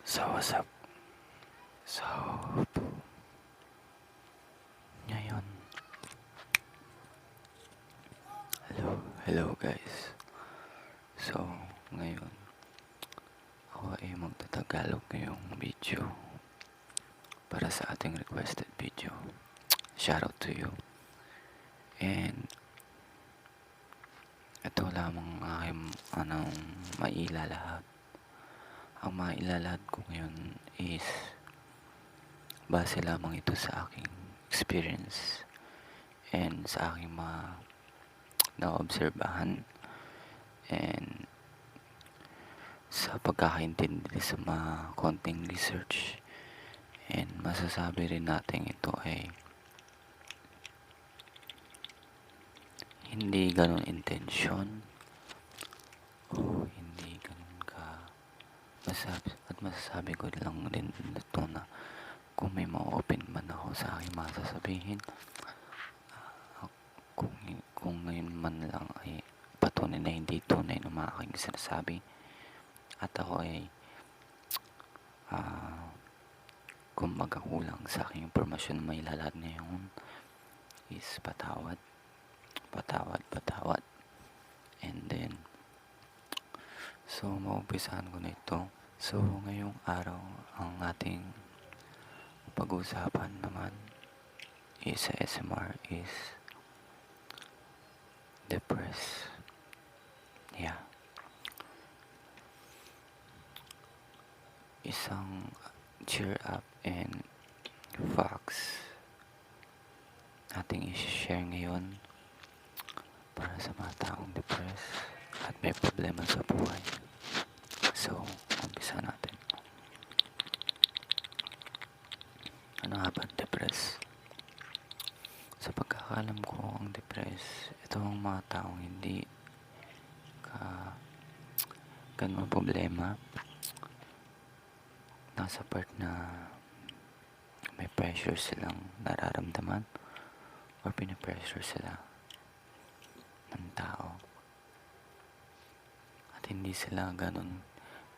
What's up? So, ngayon, hello guys. So, ngayon, ako ay magtatagalog ngayong video para sa ating requested video. Shoutout to you. And, ito lamang aking mailalahad. Ang mailalahad ko ngayon is base lamang ito sa aking experience and sa aking mga naobserbahan and sa pagkakaintindi sa mga konting research, and masasabi rin natin ito ay hindi ganun intensyon o hindi ganun ka masasabi ko lang din ito na kung may ma-open man ako sa aking masasabihin, kung ngayon man lang ay patunay na hindi tunay ng mga aking sinasabi at ako ay kung magkakulang sa aking impormasyon na may lalad ngayon is patawad. And then, so maumpisahan ko na ito. So ngayong araw ang ating pag-uusapan naman is sa SMR is depressed. Yeah. Isang cheer up and facts ating i-share ngayon para sa mga taong depressed at may problema sa buhay. So, umpisa natin. Ano nga ba ang depressed? Sa pagkakalam ko, ang depressed, ito ang mga taong hindi ganun problema. Nasa part na may pressure silang nararamdaman or pinapressure sila ng tao at hindi sila ganun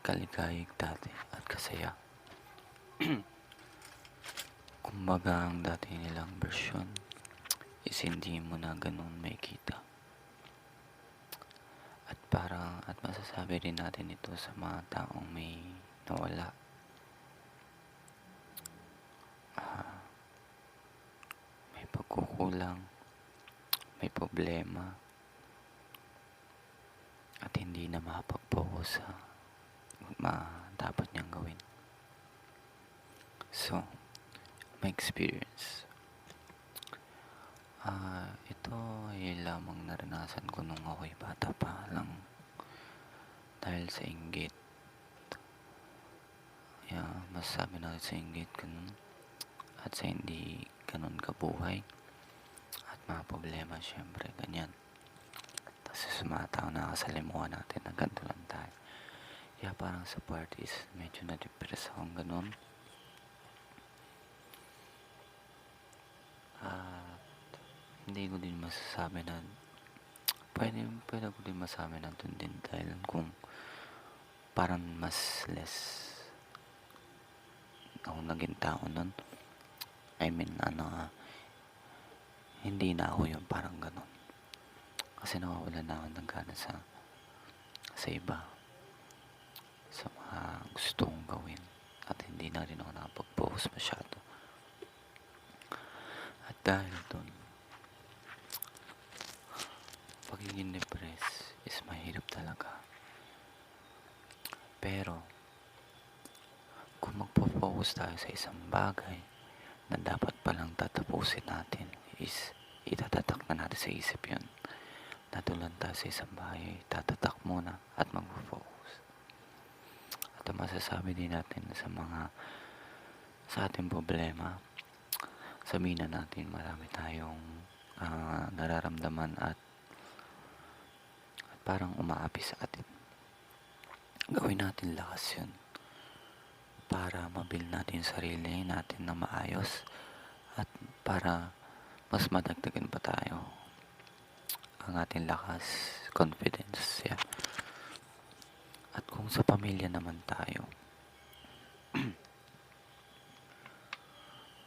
kaligayig dati at kasaya. Kumbaga ang dati nilang version is hindi mo na ganun makikita. At masasabi rin natin ito sa mga taong may nawala. May pagkukulang, may problema, at hindi na makapag-focus sa dapat niyang gawin. So, my experience. Ito ay lamang naranasan ko nung ako'y bata pa lang dahil sa inggit. Masasabi natin sa inggit ganun at sa hindi ganun kabuhay at mga problema, syempre ganyan. Tapos sa mga tao nakasalimuhan natin na ganito lang tayo. Kaya parang sa parties medyo na-depress akong ganun. Hindi ko din masasabi na pwede ko din masabi na dun din dahil kung parang mas less ako naging tao nun. I mean, hindi na ako yung parang ganun. Kasi nawawala na ako ng gana sa iba, sa mga gusto kong gawin, at hindi na rin ako nakapag-focus masyado. At dahil dun, pagiging depressed is mahirap talaga. Pero kung magpo-focus tayo sa isang bagay na dapat palang tatapusin natin, is itatatak na natin sa isip yun. Natulan tayo sa isang bagay, tatatak muna at mag-focus. At ang masasabi din natin sa ating problema, sabihin na natin marami tayong nararamdaman at parang umaapi sa atin. Gawin natin lakas yun para mabuild natin sarili natin na maayos at para mas madagdagan pa tayo ang ating lakas, confidence. Yeah. At kung sa pamilya naman tayo,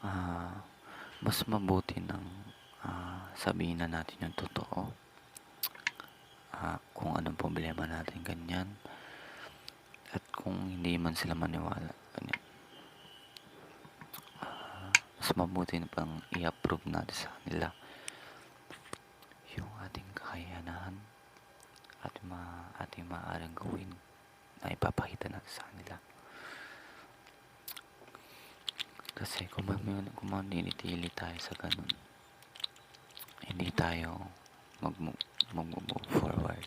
ah, mas mabuti ng sabihin na natin yung totoo, kung anong problema natin, ganyan. At kung hindi man sila maniwala, ganyan, mas mabuti na pang i-approve natin sa kanila yung ating kakayanan at ating maaaring gawin na ipapakita natin sa kanila. Kasi kung maninitili tayo sa ganun, hindi tayo mag-move forward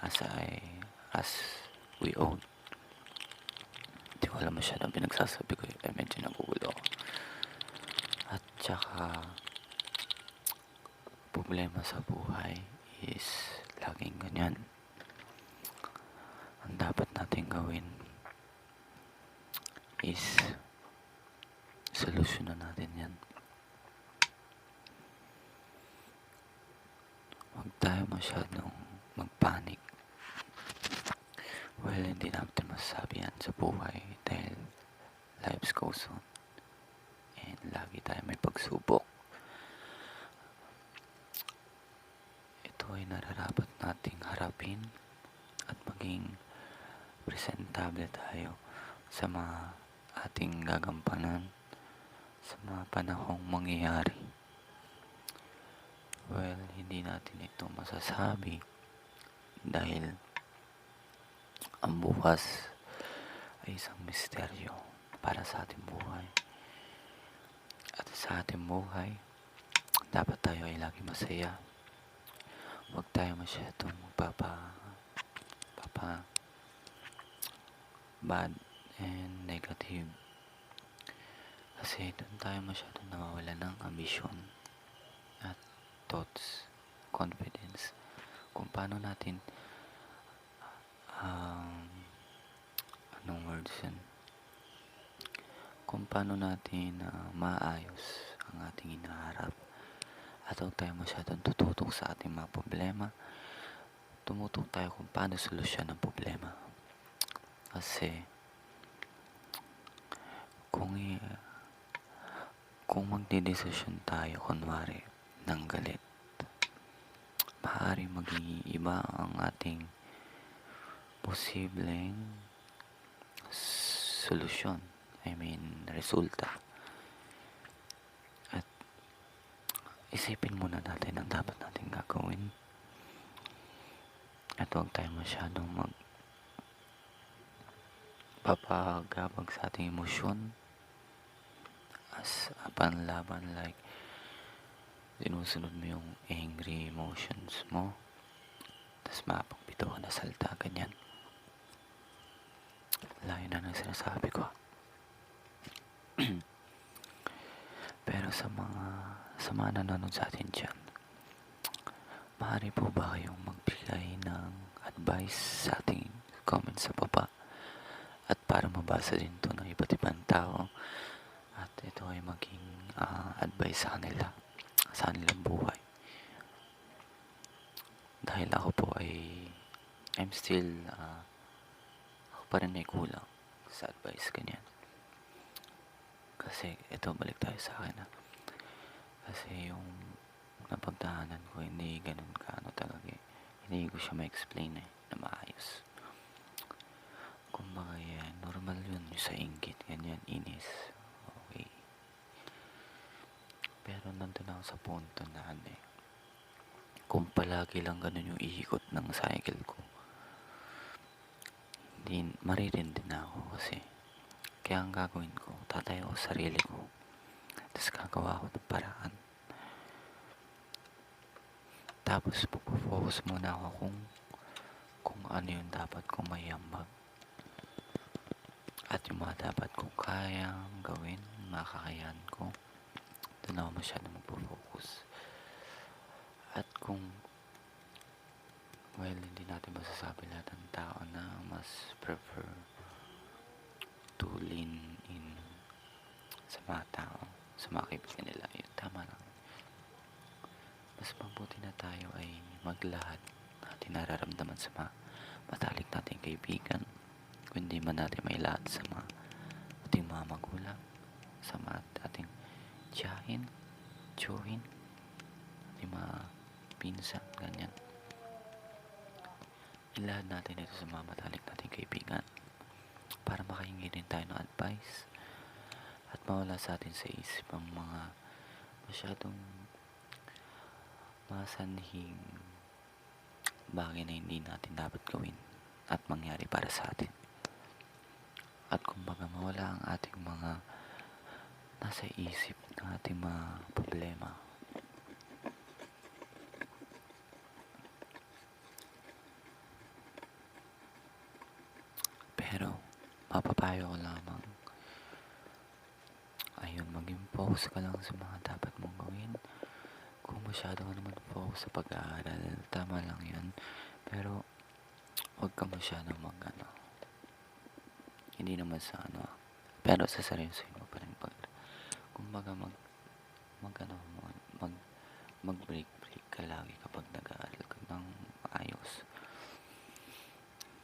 as we own. Hindi ko alam masyadong pinagsasabi ko, medyo nagugulo ako. At saka, problema sa buhay is laging ganyan. Ang dapat natin gawin is solusyonan natin yan. Huwag tayo masyadong magpanik. Well, hindi natin masasabi yan sa buhay dahil life goes on. And lagi tayo may pagsubok. Ito ay nararapat nating harapin at maging presentable tayo sa mga ating gagampanan sa mga panahong mangyayari. Well, hindi natin ito masasabi dahil ang bukas ay isang misteryo para sa ating buhay. At sa ating buhay, dapat tayo ay lagi masaya. Huwag tayo masyadong bad and negative. Kasi doon tayo masyadong nawawala ng ambisyon at thoughts, confidence, kung paano natin anong words yun? Kung paano natin maayos ang ating hinaharap. At huwag tayo masyadong tututok sa ating mga problema. Tumutok tayo kung paano solusyon ang problema. Kasi kung magdidesisyon tayo kunwari ng galit, maaari maging iba ang ating posibleng solusyon, resulta. At isipin muna natin ang dapat natin gagawin. At huwag tayo masyadong papagabag sa ating emosyon as a panlaban, like sinusunod mo yung angry emotions mo tapos mapagbito ka na salta, ganyan. Layo na ng sinasabi ko. Pero sa mga nanonood sa atin dyan, maaari po ba kayong magbigay ng advice sa ating comment sa baba? At para mabasa din to ng iba't ibang tao at ito ay maging advice sa kanila, sa kanilang buhay. Dahil ako po I'm still ako pa rin ay kulang sa advice, ganyan. Kasi ito, balik tayo sa akin kasi yung napagdaanan ko hindi ganun talaga hindi ko siya ma-explain na maayos. Kumbaga yan, normal yun yung sa inggit, ganyan, inis, okay. Pero nandun ako sa punto na kung palagi lang ganun yung iikot ng cycle ko, hindi maririndi na ako. Kasi kaya ang gagawin ko, tatayo ko sarili ko, tapos gagawa ko ng paraan. Tapos focus muna ako kung ano yung dapat kong mayambag at yung mga dapat kong kayang gawin, makakayahan ko. Doon ako masyado magpo-focus. At hindi natin masasabi lahat ng tao na mas prefer to lean in sa mga tao, sa mga kaibigan nila. Yun, tama lang. Mas mabuti na tayo ay maglahat natin nararamdaman sa mga matalik nating kaibigan, kung hindi man natin may lahat sa ating mga magulang, sa mga ating tiyahin, tiyuhin, ating mga pinsan, ganyan. Ilahad natin ito sa mga matalik nating kaibigan para makahingi din tayo ng advice at mawala sa atin sa isip ang mga masyadong masanhing bagay na hindi natin dapat gawin at mangyari para sa atin. At kumbaga mawala ang ating mga nasa isip ng ating mga problema. Pero mapapayo ko lamang, ayun, maging focus ka lang sa mga dapat mong gawin. Kung masyado ka naman focus sa pag-aaral, tama lang yun. Pero huwag ka masyadong hindi naman sa pero sa seryosohin mo pa rin kumbaga mag-break ka lagi kapag nag-aaral ka ng ayos.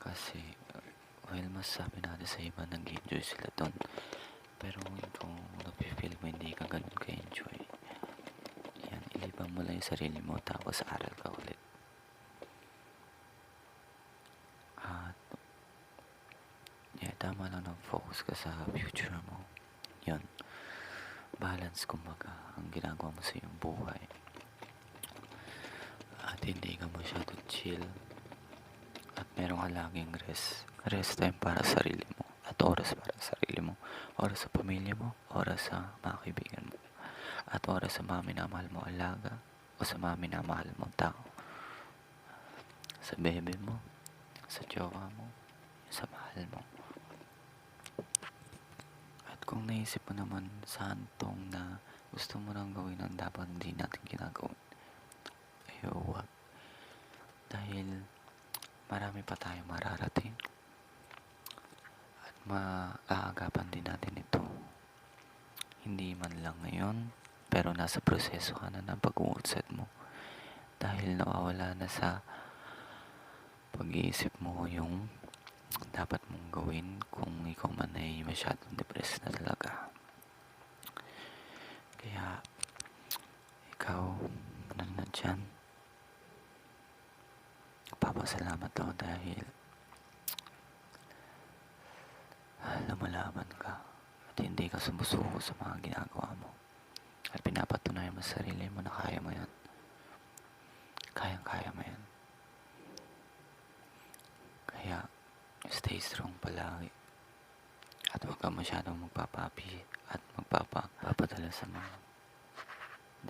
Kasi, well, mas sabi natin sa iba, nag-enjoy sila doon. Pero kung napifeel mo hindi ka ganun ka-enjoy, yan, iliban mo lang yung sarili mo tapos aral ka ulit. At, tama lang na focus ka sa future mo. Yun. Balance, kumbaga, ang ginagawa mo sa iyong buhay. At hindi ka masyado chill. At meron ka laging rest time para sa sarili mo. At oras para sa sarili mo. Oras sa pamilya mo. Oras sa mga kaibigan mo. At oras sa mga minamahal mo alaga. O sa mga minamahal mo tao. Sa bebe mo. Sa jowa mo. Sa mahal mo. Kung naisip mo naman sa hantong na gusto mo nang gawin ang dapat hindi natin ginagawin, ay huwag. Dahil marami pa tayong mararating at maaagapan din natin ito. Hindi man lang ngayon, pero nasa proseso ka na ng pag-uusad mo. Dahil nawawala na sa pag-iisip mo yung dapat mong gawin kung ikaw man ay masyadong depressed na talaga. Kaya ikaw na dyan, papasalamat ako dahil lumalaban ka at hindi ka sumusuko sa mga ginagawa mo at pinapatunayan mo sa sarili mo na kaya mo yan. Kayang-kaya mo yan. Kaya stay strong palagi at huwag ka masyadong magpapapi at magpapadala sa mga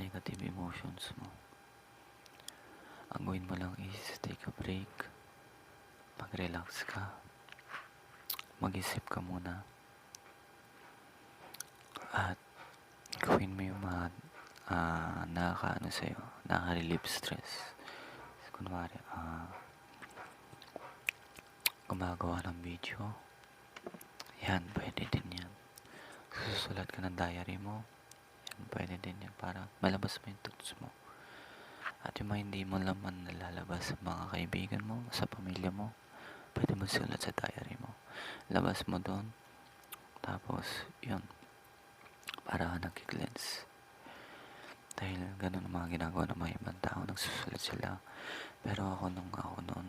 negative emotions mo. Ang gawin mo lang is take a break, mag-relax ka, mag-isip ka muna, at gawin mo yung mga nakaka-relieve stress. Kunwari, gumagawa ng video, yan, pwede din yan. Susulat ka ng diary mo, yan, pwede din yan para malabas mo yung thoughts mo. At yung mga hindi mo naman nalalabas sa mga kaibigan mo, sa pamilya mo, pwede mo sulat sa diary mo. Labas mo doon, tapos, yun, para ka nag-cleanse. Dahil ganun ang mga ginagawa ng mga ibang tao, nagsusulat sila. Pero ako noon,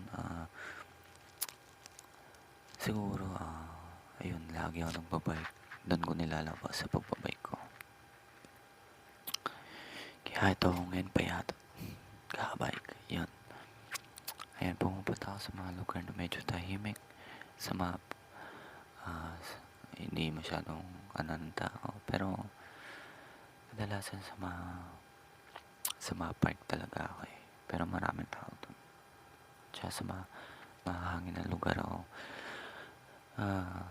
siguro, ayun, lagi ako nagbabike. Doon ko nilalabas sa pagbabike ko. Kaya ito ngayon pa yata, kakabike, yun. Ayan, pumupunta ako sa mga lugar na medyo tahimik, sa mga, hindi masyadong ng tao. Pero, kadalasan sa mga park talaga ako eh. Pero maraming tao doon. Tsaka sa mga mahangin na lugar ako,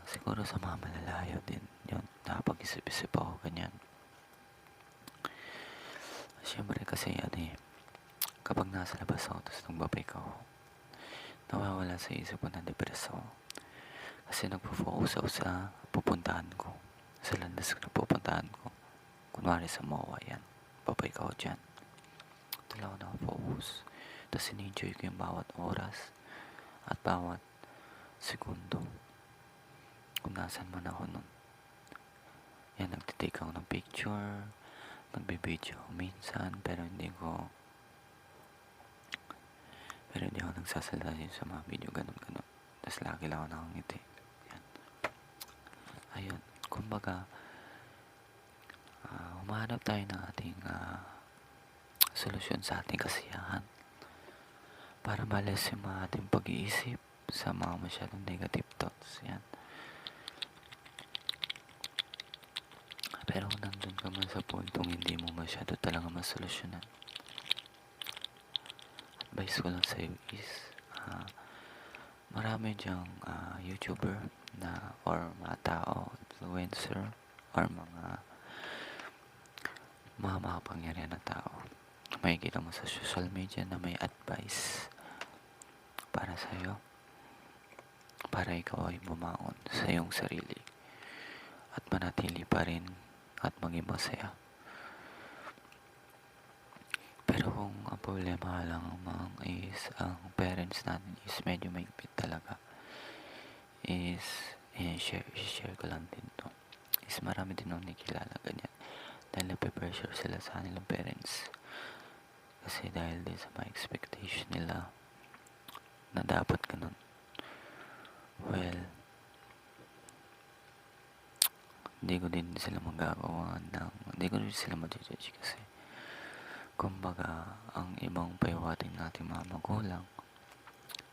siguro sa mga malalayo din. Yun, nakapag-isip-isip ako, ganyan. Siyempre kasi kapag nasa labas ako, tapos nagbabike ako, nawawala sa isip ko na depress ako. Kasi nagpo-focus ako sa pupuntahan ko, sa landas na pupuntahan ko. Kunwari sa MOA, yan. Babike ako dyan. Ito lang ako nakafocus. Tapos in-enjoy ko yung bawat oras at bawat segundo kung nasan man ako nun. Yan, nagtitake ako ng picture, nagbe-video minsan, pero hindi ako nagsasalita din sa mga video, ganun. Tapos lagi lang ako nakangiti. Yan. Ayun, kumbaga, humahanap tayo ng ating solusyon sa ating kasiyahan para malas yung mga ating pag-iisip sa mga masyadong negative thoughts. Yan. Pero kung nandun ka man sa puntong hindi mo masyado talaga masolusyonan, advice ko lang sa'yo is marami dyang YouTuber na or mga tao, influencer, or mga makapangyarihan na tao. Makikita mo sa social media na may advice para sa'yo, para ikaw ay bumangon sa iyong sarili at manatili pa rin at maging masaya. Pero kung ang problema lang naman is ang parents natin is medyo maigpit talaga, is share ko lang din to, is marami din nung nakilala ganyan dahil nape-pressure sila sa kanilang parents kasi dahil din sa mga expectation nila na dapat ganun. Well, hindi ko din sila ma-judge kasi kumbaga ang ibang pahiwatig natin mga magulang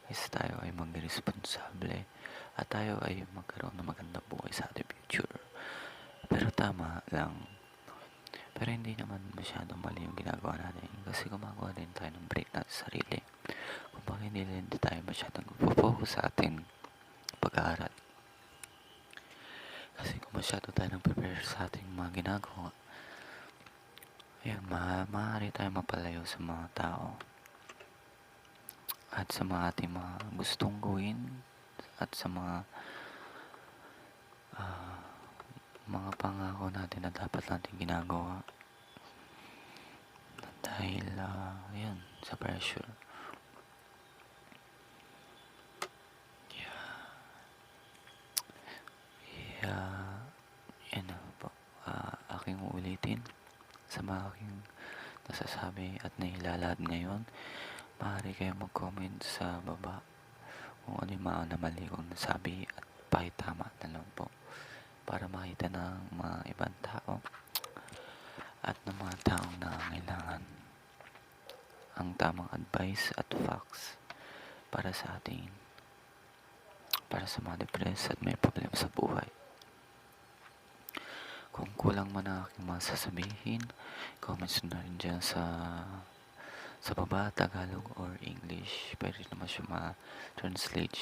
is tayo ay maging responsable at tayo ay magkaroon ng magandang buhay sa ating future. Pero tama lang, pero hindi naman masyadong mali yung ginagawa natin kasi gumagawa din tayo ng break natin sa sarili. Kumbaga hindi tayo masyadong focus sa ating pag-aaral. Kasi kung masyado tayo nag-prepare sa ating mga ginagawa, ayan, maaari tayo mapalayo sa mga tao at sa mga ating mga gustong gawin at sa mga pangako natin na dapat natin ginagawa dahil yan, sa pressure. Yan na po, aking uulitin sa mga aking nasasabi at nailalahad ngayon. Maaari kayo mag-comment sa baba kung ano yung mga mali kong nasabi at pakitama na lang po para makita ng mga ibang tao at ng mga taong nangangailangan ang tamang advice at facts para sa ating, para sa mga depressed at may problema sa buhay. Kung kulang man ang aking masasabihin, comments na rin dyan sa baba, Tagalog or English. Pwede naman siya ma-translate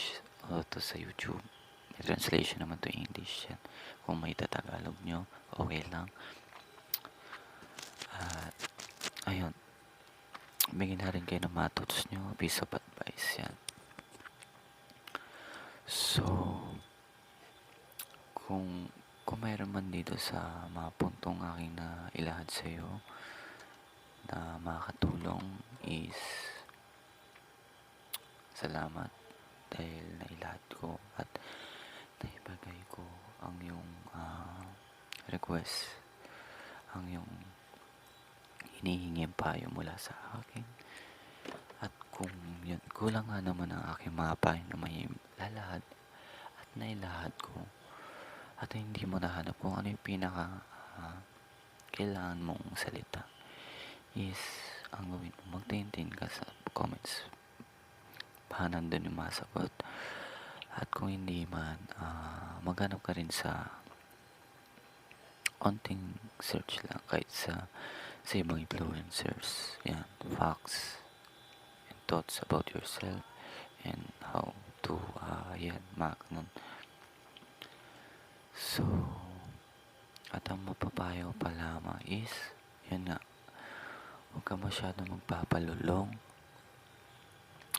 to sa YouTube. May translation naman to English yan. Kung may Tagalog nyo, okay lang. At ayun, bigyan na rin kayo ng mga thoughts nyo, piece of advice yan. So, kung mayroon man dito sa mga puntong aking na ilahad sa iyo na makakatulong is salamat dahil nailahad ko at naibagay ko ang iyong request, ang iyong hinihinging payo mula sa akin. At kung yun, kulang nga naman ang aking mga payo na may lalahad at nailahad ko at hindi mo nahanap kung ano yung pinaka kailangan mong salita, is ang gawin mo, magtintin ka sa comments, baka nandun yung masagot. At kung hindi man, maghanap ka rin sa onting search lang kahit sa ibang influencers, yan, facts and thoughts about yourself and how to nun. So, at ang mapapayo pa lamang is, yun nga, huwag ka masyadong magpapalulong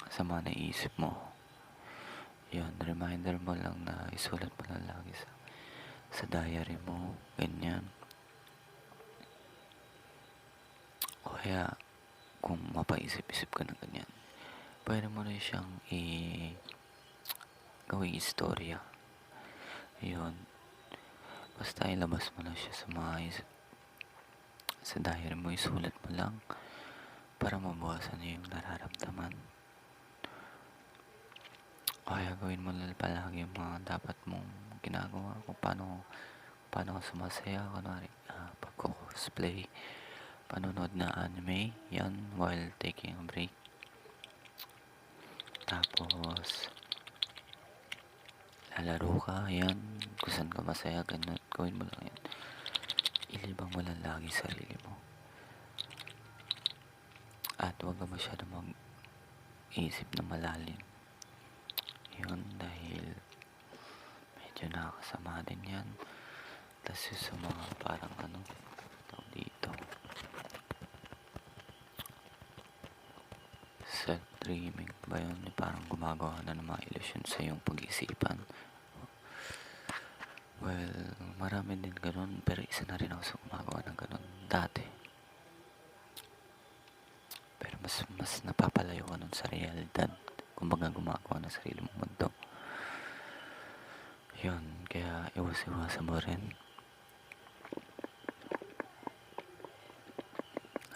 sa mga naisip mo. Yun, reminder mo lang na isulat mo lang lagi sa diary mo, ganyan. O kaya, kung mapaisip-isip ka na ganyan, pwede mo rin siyang gawing istorya. Yun, Basta ilabas mo lang siya sa diary mo, isulat mo lang para mabawasan yung nararamdaman. Kaya gawin mo lang palagi yung mga dapat mong ginagawa kung paano ka sumasaya, kunwari pagko-cosplay, panonood na anime, yan while taking a break. Tapos lalaro ka, yan, kung saan ka masaya, ganun, gawin mo lang yan. Ilibang mo lang lagi sarili mo. At huwag ka masyado mag-isip na malalim. Yun, dahil medyo nakakasama din yan. Tapos sa mga parang dito, self-dreaming ba yun? Parang gumagawa na ng mga ilusyon sa iyong pag-isipan. Well, marami din ganun, pero isa na rin ako sa gumagawa ng ganun dati. Pero mas napapalayo ka nun sa realidad. Kumbaga gumagawa ng sarili mong mundo. Yun, kaya iwas-iwasan mo rin.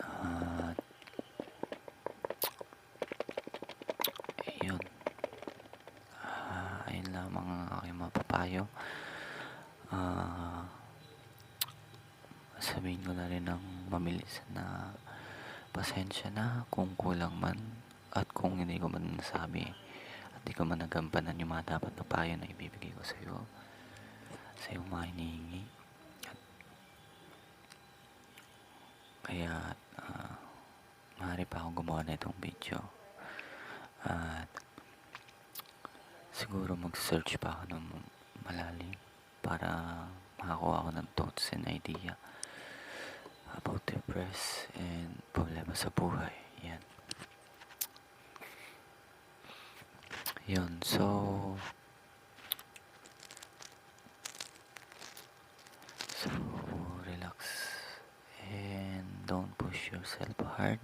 At yun, ayun lamang ang aking mapapayo. Sabihin ko na rin ng mamilis na pasensya na kung kulang man, at kung hindi ko man nasabi at di ko man nagampanan yung mga dapat na payo na ibibigay ko sa iyong mga hinihingi. Kaya maaari pa akong gumawa na itong video, at siguro mag-search pa ako ng malalim para makakuha ako ng thoughts and idea about depress and problema sa buhay. Yun, so relax and don't push yourself hard.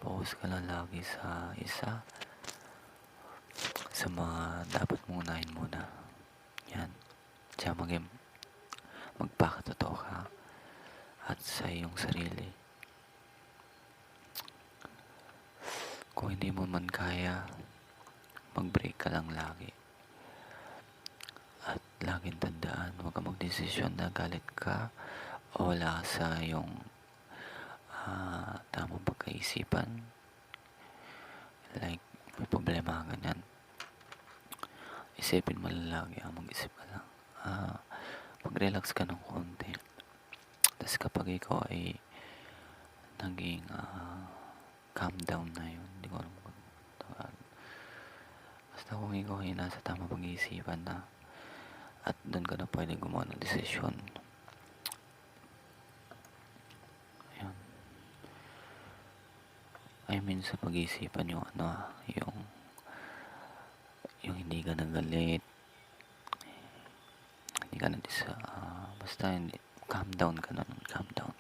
Focus ka lang lagi sa mga dapat mong unahin muna. Yan, tsaka magpakatotoo ka at sa iyong sarili. Kung hindi mo man kaya, mag-break ka lang lagi. At laging tandaan, huwag ka magdesisyon na galit ka o wala sa iyong tamang pagkaisipan. Like, may problema ka ganyan. Isipin mo lang lagi, mag-isip ka lang. Mag-relax ka ng konti. Tapos kapag ikaw ay naging calm down na yun, hindi ko alam kung tawag. Basta kung ikaw ay nasa tamang pag-iisipan na, at doon ka na pwede gumawa ng desisyon. Ayun. I mean sa pag-iisipan yung yung hindi ka nagalit, hindi ka na basta hindi, calm down ka na nun, calm down.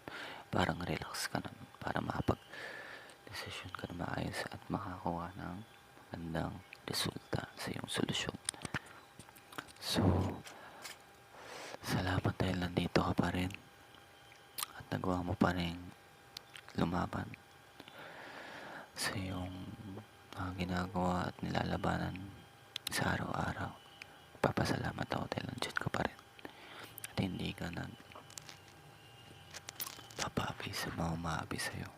Parang relax ka na nun, para makapag-desisyon ka na maayos at makakuha ng magandang resulta sa iyong solusyon. So, salamat dahil nandito ka pa rin at nagawa mo pa rin lumaban sa iyong mga ginagawa at nilalabanan sa araw-araw. Papasalamat ako dahil nandiyan ka pa rin at hindi ka papabi sa mga umaabi sa'yo.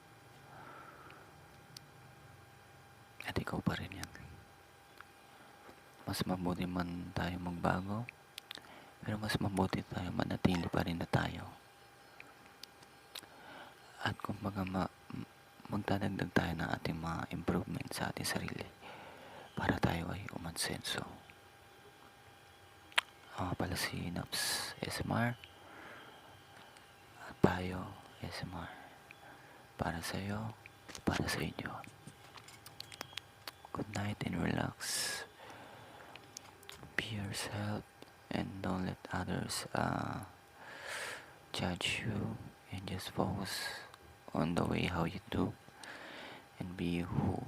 At ikaw pa rin yan. Mas mabuti man tayo magbago, pero mas mabuti tayo manatili pa rin na tayo. At kumbaga magdadagdag tayo ng ating mga improvement sa ating sarili para tayo ay umansenso. Ako pala si Naps SMR at Payo SMR. Para sa iyo, para sa inyo. Good night and relax. Be yourself and don't let others judge you, and just focus on the way how you do and be who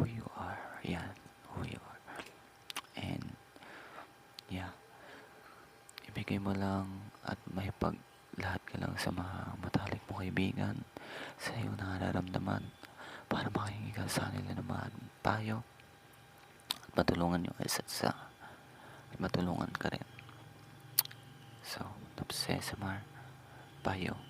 you are. Yan, who you are. And yeah, ibigay mo lang at lahat ka lang sa mga matalik mo kaibigan, sa iyong nararamdaman, para makinig ka sa kanila ng mga payo at matulungan nyo isa't isa at matulungan ka rin. So, tapos Cesar, payo.